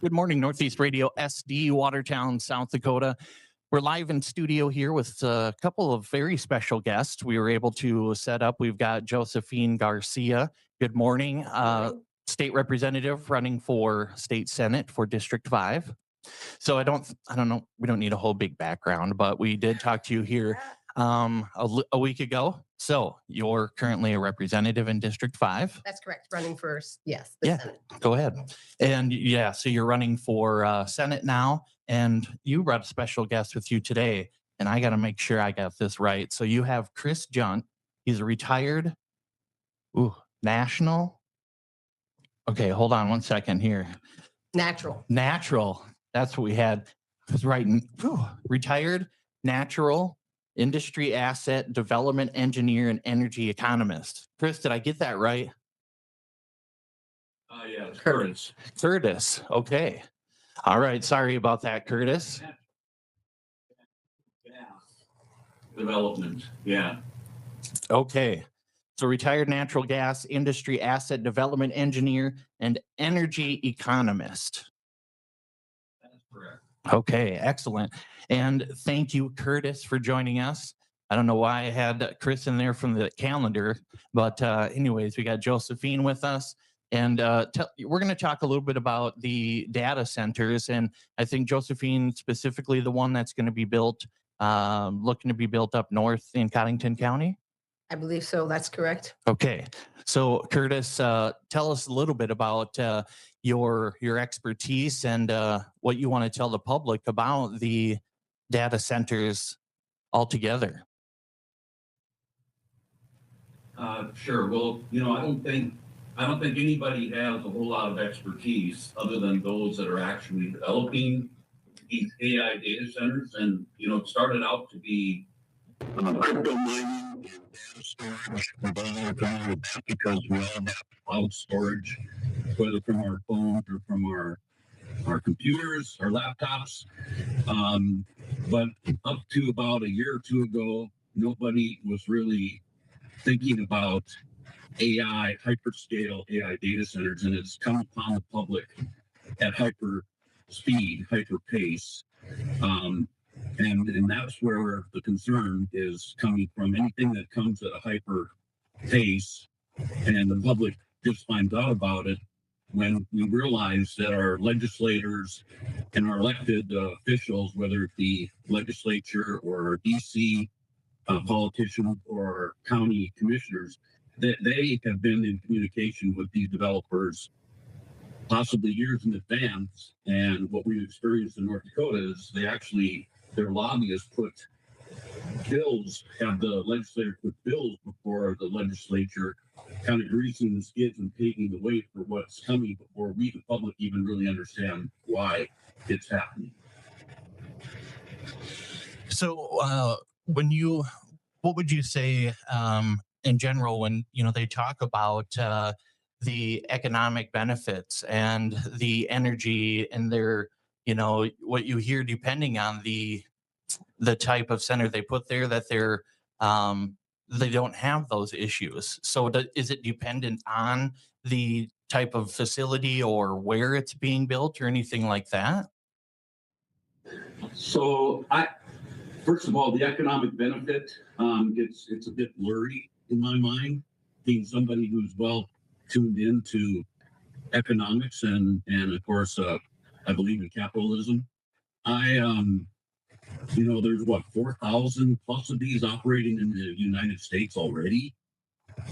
Good morning, Northeast Radio SD, Watertown, South Dakota. We're live in studio here with a couple of very special guests we were able to set up. We've got Josephine Garcia. Good morning. State representative running for state senate for District 5. So I don't know, we don't need a whole big background, but we did talk to you here a week ago. So you're currently a representative in District 5. That's correct. Running for, the Senate. Go ahead. And so you're running for Senate now, and you brought a special guest with you today, and I got to make sure I got this right. So you have Curtis Jundt. He's a retired national. Okay, hold on one second here. Natural. That's what we had. I was writing. Retired natural industry asset development engineer and energy economist. Chris, did I get that right? Yeah, Curtis. Curtis. Okay. All right. Sorry about that, Curtis. Development. Yeah. Okay. So retired natural gas industry asset development engineer and energy economist. That's correct. Okay, excellent. And thank you, Curtis, for joining us. I don't know why I had Chris in there from the calendar, but anyways, we got Josephine with us. And we're going to talk a little bit about the data centers. And I think Josephine, specifically the one that's going to be built, looking to be built up north in Cottington County. I believe so. That's correct. Okay. So Curtis, tell us a little bit about your expertise and what you want to tell the public about the data centers altogether. Sure. Well, I don't think anybody has a whole lot of expertise other than those that are actually developing these AI data centers. And, it started out to be crypto mining and data storage. We're all familiar with that because we all have cloud storage, whether from our phones or from our computers, our laptops. But up to about a year or two ago, nobody was really thinking about AI, hyperscale AI data centers, and it's come upon the public at hyper speed, hyper pace. And that's where the concern is coming from. Anything that comes at a hyper pace and the public just finds out about it when we realize that our legislators and our elected officials, whether it be legislature or DC politicians or county commissioners, that they have been in communication with these developers possibly years in advance. And what we've experienced in North Dakota is their lobbyists put bills, have the legislature put bills before the legislature, kind of greasing the skids and paving the way for what's coming before we, the public, even really understand why it's happening. So what would you say in general when, they talk about the economic benefits and the energy and their, what you hear depending on the type of center they put there, that they don't have those issues. So is it dependent on the type of facility or where it's being built or anything like that? So first of all, the economic benefit, it's a bit blurry in my mind, being somebody who's well tuned into economics and of course, I believe in capitalism. There's 4,000 plus of these operating in the United States already.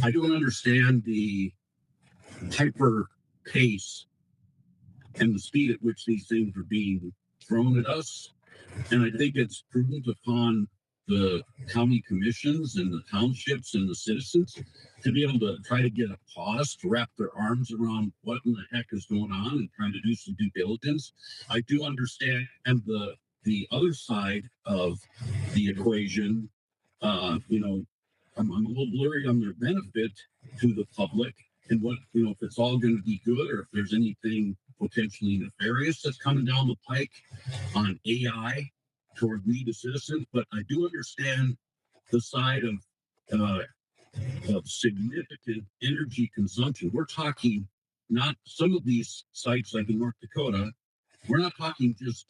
I don't understand the hyper pace and the speed at which these things are being thrown at us. And I think it's prudent upon the county commissions and the townships and the citizens to be able to try to get a pause, to wrap their arms around what in the heck is going on and trying to do some due diligence. I do understand the other side of the equation. I'm a little blurry on their benefit to the public and what, if it's all going to be good or if there's anything potentially nefarious that's coming down the pike on AI toward we the citizens. But I do understand the side of significant energy consumption. We're talking not some of these sites like in North Dakota We're not talking just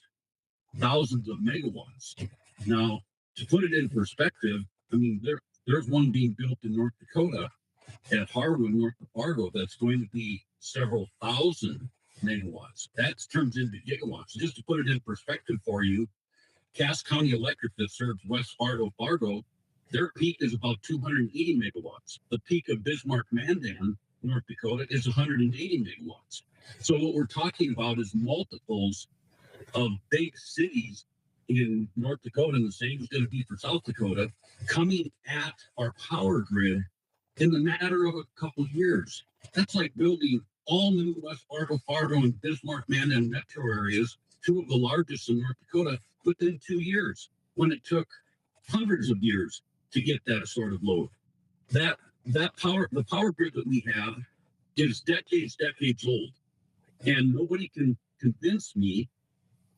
thousands of megawatts. Now, to put it in perspective, I mean, there's one being built in North Dakota at Harwood, north of Fargo, that's going to be several thousand megawatts. That turns into gigawatts. Just to put it in perspective for you, Cass County Electric that serves West Fargo, their peak is about 280 megawatts. The peak of Bismarck Mandan, North Dakota, is 180 megawatts. So what we're talking about is multiples of big cities in North Dakota, and the same is going to be for South Dakota, coming at our power grid in the matter of a couple of years. That's like building all new West Fargo, and Bismarck, Mandan metro areas, two of the largest in North Dakota, within 2 years, when it took hundreds of years to get that sort of load. The power grid that we have is decades old, and nobody can convince me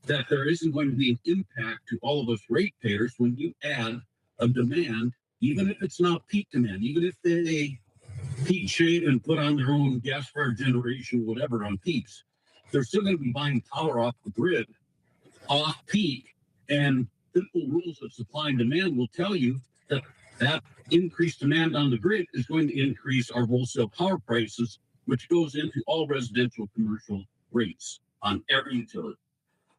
that there isn't going to be an impact to all of us ratepayers when you add a demand, even if it's not peak demand, even if they peak shade and put on their own gas-fired generation, whatever, on peaks, they're still going to be buying power off the grid, off peak, and simple rules of supply and demand will tell you that that increased demand on the grid is going to increase our wholesale power prices, which goes into all residential commercial rates on every utility.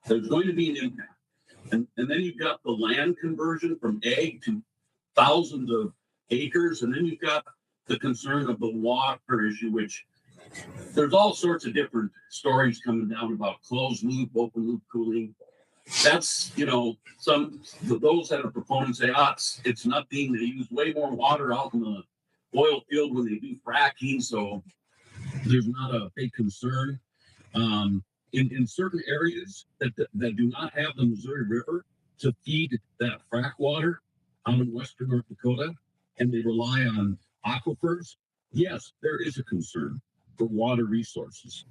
There's going to be an impact. And then you've got the land conversion from ag to thousands of acres. And then you've got the concern of the water issue, which there's all sorts of different stories coming down about closed loop, open loop cooling. That's, those that are proponents say, it's nothing. They use way more water out in the oil field when they do fracking. So there's not a big concern. In certain areas that do not have the Missouri River to feed that frack water out in western North Dakota, and they rely on aquifers, yes, there is a concern for water resources.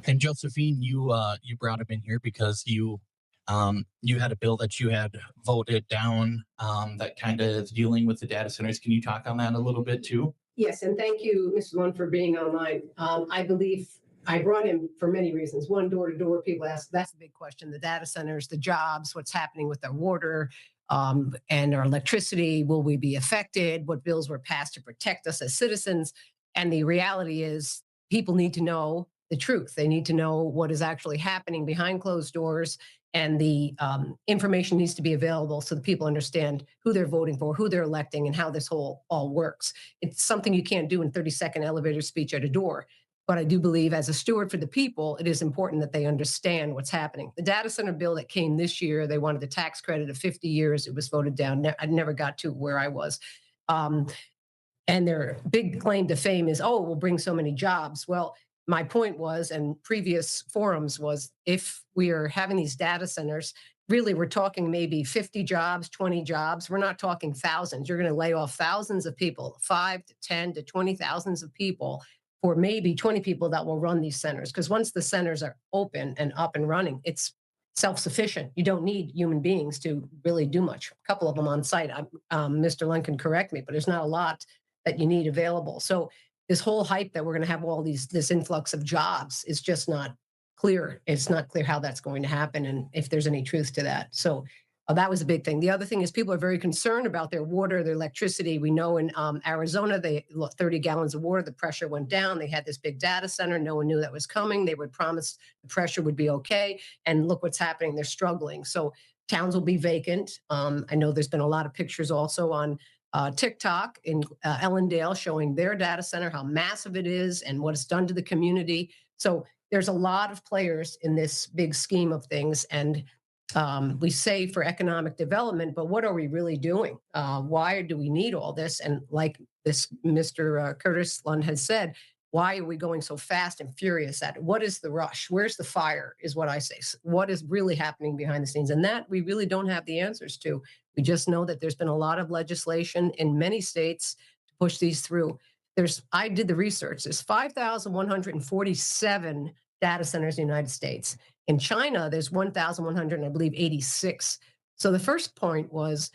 And Josephine, you brought him in here because you had a bill that you had voted down that kind of dealing with the data centers. Can you talk on that a little bit too? Yes, and thank you, Mrs. Lund, for being online. I believe I brought him for many reasons. One, door to door, people ask, that's the big question, the data centers, the jobs, what's happening with our water and our electricity. Will we be affected? What bills were passed to protect us as citizens? And the reality is people need to know the truth. They need to know what is actually happening behind closed doors, and the information needs to be available so that people understand who they're voting for, who they're electing, and how this whole all works. It's something you can't do in 30-second elevator speech at a door. But I do believe as a steward for the people, it is important that they understand what's happening. The data center bill that came this year, they wanted the tax credit of 50 years. It was voted down. I never got to where I was. And their big claim to fame is, we'll bring so many jobs. Well, my point was, and previous forums was, if we are having these data centers, really we're talking maybe 50 jobs, 20 jobs. We're not talking thousands. You're going to lay off thousands of people, 5 to 10 to 20,000 of people for maybe 20 people that will run these centers. Because once the centers are open and up and running, it's self-sufficient. You don't need human beings to really do much. A couple of them on site. Mr. Lund can correct me, but there's not a lot that you need available. So this whole hype that we're going to have this influx of jobs is just not clear. It's not clear how that's going to happen and if there's any truth to that. So that was a big thing. The other thing is people are very concerned about their water, their electricity. We know in Arizona, they 30 gallons of water, the pressure went down. They had this big data center. No one knew that was coming. They would promise the pressure would be okay. And look what's happening. They're struggling. So towns will be vacant. I know there's been a lot of pictures also on TikTok in Ellendale showing their data center, how massive it is and what it's done to the community. So there's a lot of players in this big scheme of things. And we say for economic development, but what are we really doing? Why do we need all this? And like this Mr. Curtis Lund has said, why are we going so fast and furious at it? What is the rush? Where's the fire is what I say. What is really happening behind the scenes? And that we really don't have the answers to. We just know that there's been a lot of legislation in many states to push these through. I did the research. There's 5,147 data centers in the United States. In China, there's 1,100, I believe, 86. So the first point was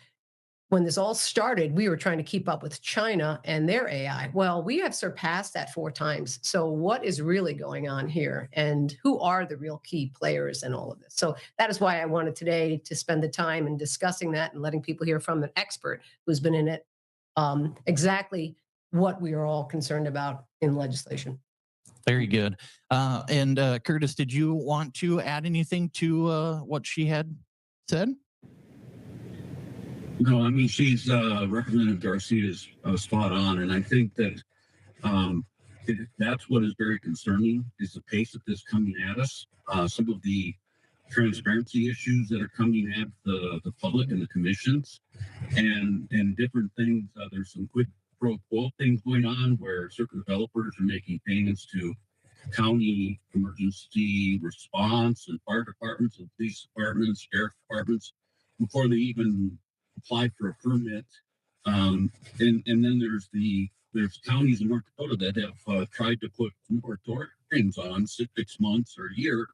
when this all started, we were trying to keep up with China and their AI. Well, we have surpassed that 4 times. So, what is really going on here? And who are the real key players in all of this? So, that is why I wanted today to spend the time in discussing that and letting people hear from an expert who's been in it, exactly what we are all concerned about in legislation. Very good. And Curtis, did you want to add anything to what she had said? No, I mean, she's Representative Garcia is spot on, and I think that um, that's what is very concerning is the pace of this coming at us. Some of the transparency issues that are coming at the public and the commissions, and different things. There's some quid pro quo things going on where certain developers are making payments to county emergency response and fire departments and police departments, sheriff departments before they even apply for a permit. And then there's counties in North Dakota that have tried to put moratoriums on 6 months or a year,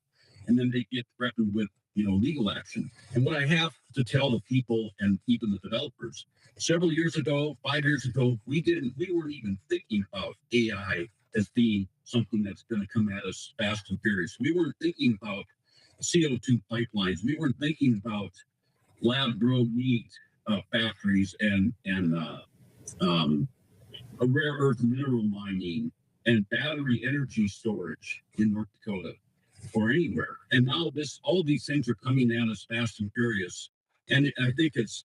and then they get threatened with legal action. And what I have to tell the people and even the developers, several years ago, 5 years ago, we weren't even thinking about AI as being something that's going to come at us fast and furious. We weren't thinking about CO2 pipelines. We weren't thinking about lab grown meat factories and a rare earth mineral mining and battery energy storage in North Dakota or anywhere. And now all these things are coming at us fast and furious. And I think it's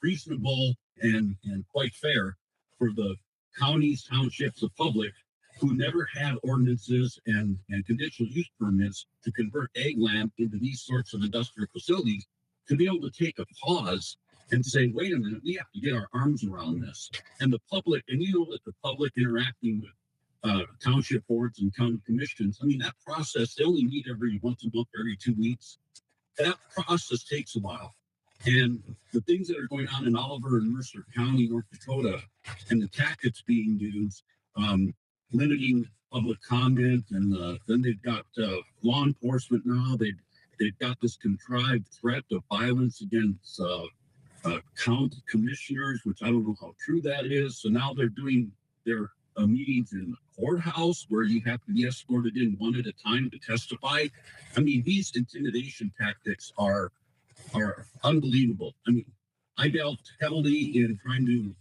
reasonable and quite fair for the counties, townships, the public who never had ordinances and conditional use permits to convert ag land into these sorts of industrial facilities to be able to take a pause and say, wait a minute, we have to get our arms around this. And the public, and that the public interacting with township boards and county commissions, I mean, that process, they only meet every once a month, every 2 weeks. That process takes a while. And the things that are going on in Oliver and Mercer County, North Dakota, and the tactics being used, limiting public comment, and then they've got law enforcement now. They've got this contrived threat of violence against county commissioners, which I don't know how true that is. So now they're doing their meetings in the courthouse where you have to be escorted in one at a time to testify. I mean, these intimidation tactics are unbelievable. I mean, I dealt heavily in trying to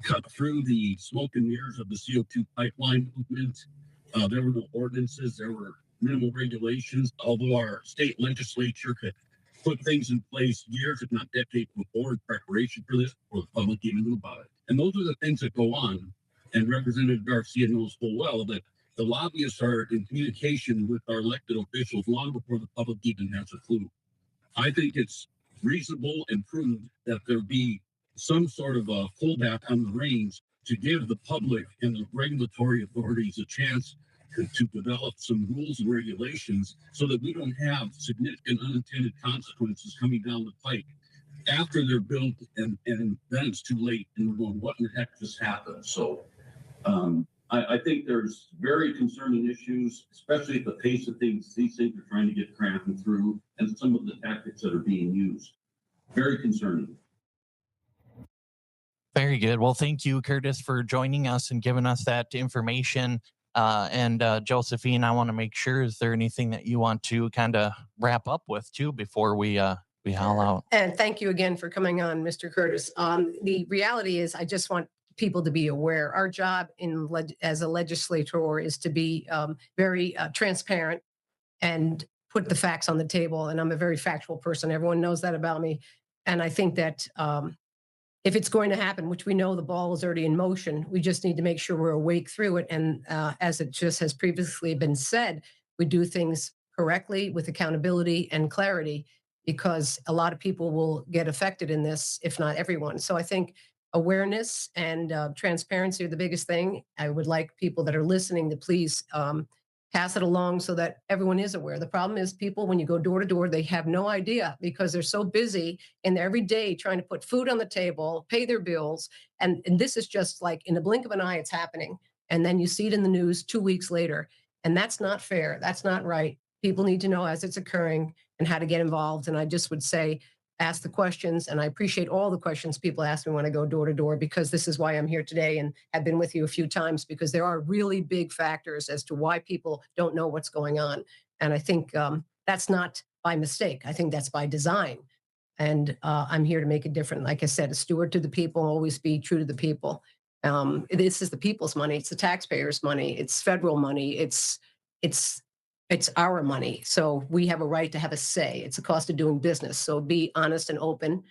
cut through the smoke and mirrors of the CO2 pipeline movement. There were no ordinances, there were minimal regulations, although our state legislature could put things in place years, if not decades before in preparation for this, before the public even knew about it. And those are the things that go on. And Representative Garcia knows full well that the lobbyists are in communication with our elected officials long before the public even has a clue. I think it's reasonable and prudent that there be some sort of a pullback on the reins to give the public and the regulatory authorities a chance to develop some rules and regulations so that we don't have significant unintended consequences coming down the pike after they're built, and then it's too late and we're going, what in the heck just happened? So I think there's very concerning issues, especially at the pace of these things are trying to get crammed through, and some of the tactics that are being used. Very concerning. Very good. Well, thank you, Curtis, for joining us and giving us that information. And Josephine, I want to make sure, is there anything that you want to kind of wrap up with too before we haul out? And thank you again for coming on, Mr. Curtis. The reality is, I just want people to be aware. Our job as a legislator is to be very transparent and put the facts on the table. And I'm a very factual person. Everyone knows that about me. And I think that if it's going to happen, which we know the ball is already in motion, we just need to make sure we're awake through it. And as it just has previously been said, we do things correctly with accountability and clarity, because a lot of people will get affected in this, if not everyone. So I think awareness and transparency are the biggest thing. I would like people that are listening to please pass it along so that everyone is aware. The problem is people, when you go door to door, they have no idea because they're so busy in every day trying to put food on the table, pay their bills. And this is just like in the blink of an eye, it's happening. And then you see it in the news 2 weeks later. And that's not fair. That's not right. People need to know as it's occurring and how to get involved. And I just would say, ask the questions. And I appreciate all the questions people ask me when I go door to door, because this is why I'm here today and have been with you a few times, because there are really big factors as to why people don't know what's going on. And I think that's not by mistake. I think that's by design. And I'm here to make it different. Like I said, a steward to the people, always be true to the people. This is the people's money. It's the taxpayers' money. It's federal money. It's it's our money. So we have a right to have a say. It's a cost of doing business. So be honest and open.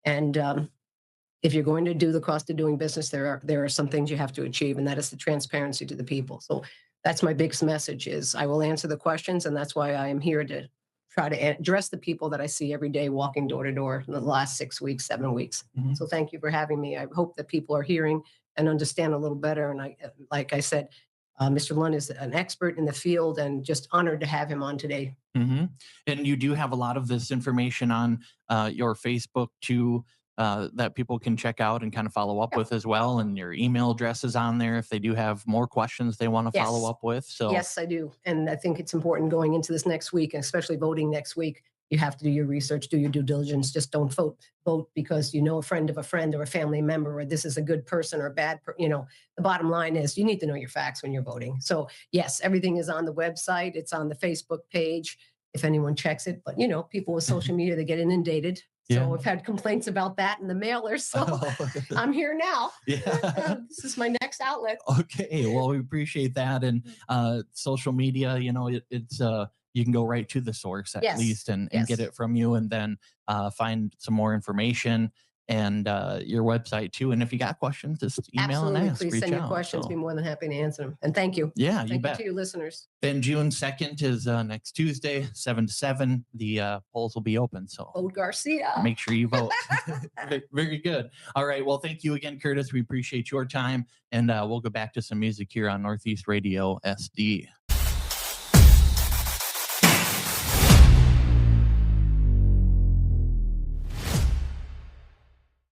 And if you're going to do the cost of doing business, there are some things you have to achieve, and that is the transparency to the people. So that's my biggest message: is I will answer the questions, and that's why I am here to try to address the people that I see every day walking door to door in the last 6 weeks, 7 weeks. Mhm. So thank you for having me. I hope that people are hearing and understand a little better. And like I said, Mr. Lund is an expert in the field, and just honored to have him on today. Hmm. And you do have a lot of this information on your Facebook too, that people can check out and kind of follow up Yeah. with as well. And your email address is on there if they do have more questions they want to follow Yes. up with. So Yes, I do. And I think it's important going into this next week, and especially voting next week. You have to do your research, do your due diligence. Just don't vote because you know a friend of a friend or a family member, or this is a good person or a bad, the bottom line is you need to know your facts when you're voting. So yes, everything is on the website. It's on the Facebook page if anyone checks it. But people with social media, they get inundated. So Yeah. I've had complaints about that in the mailers. So I'm here now. Yeah. This is my next outlet. Okay, well, we appreciate that. And social media, it's you can go right to the source at Yes, least and get yes. it from you, and then find some more information, and your website too. And if you got questions, just email Absolutely. and ask, Please reach send your out. questions. So, Be more than happy to answer them. And thank you. yeah, you Thank you bet. to your listeners. Then June 2nd is next Tuesday, 7 to 7. The polls will be open. So Vote Garcia. make sure you vote. Very good. All right. Well, thank you again, Curtis. We appreciate your time. And we'll go back to some music here on Northeast Radio SD.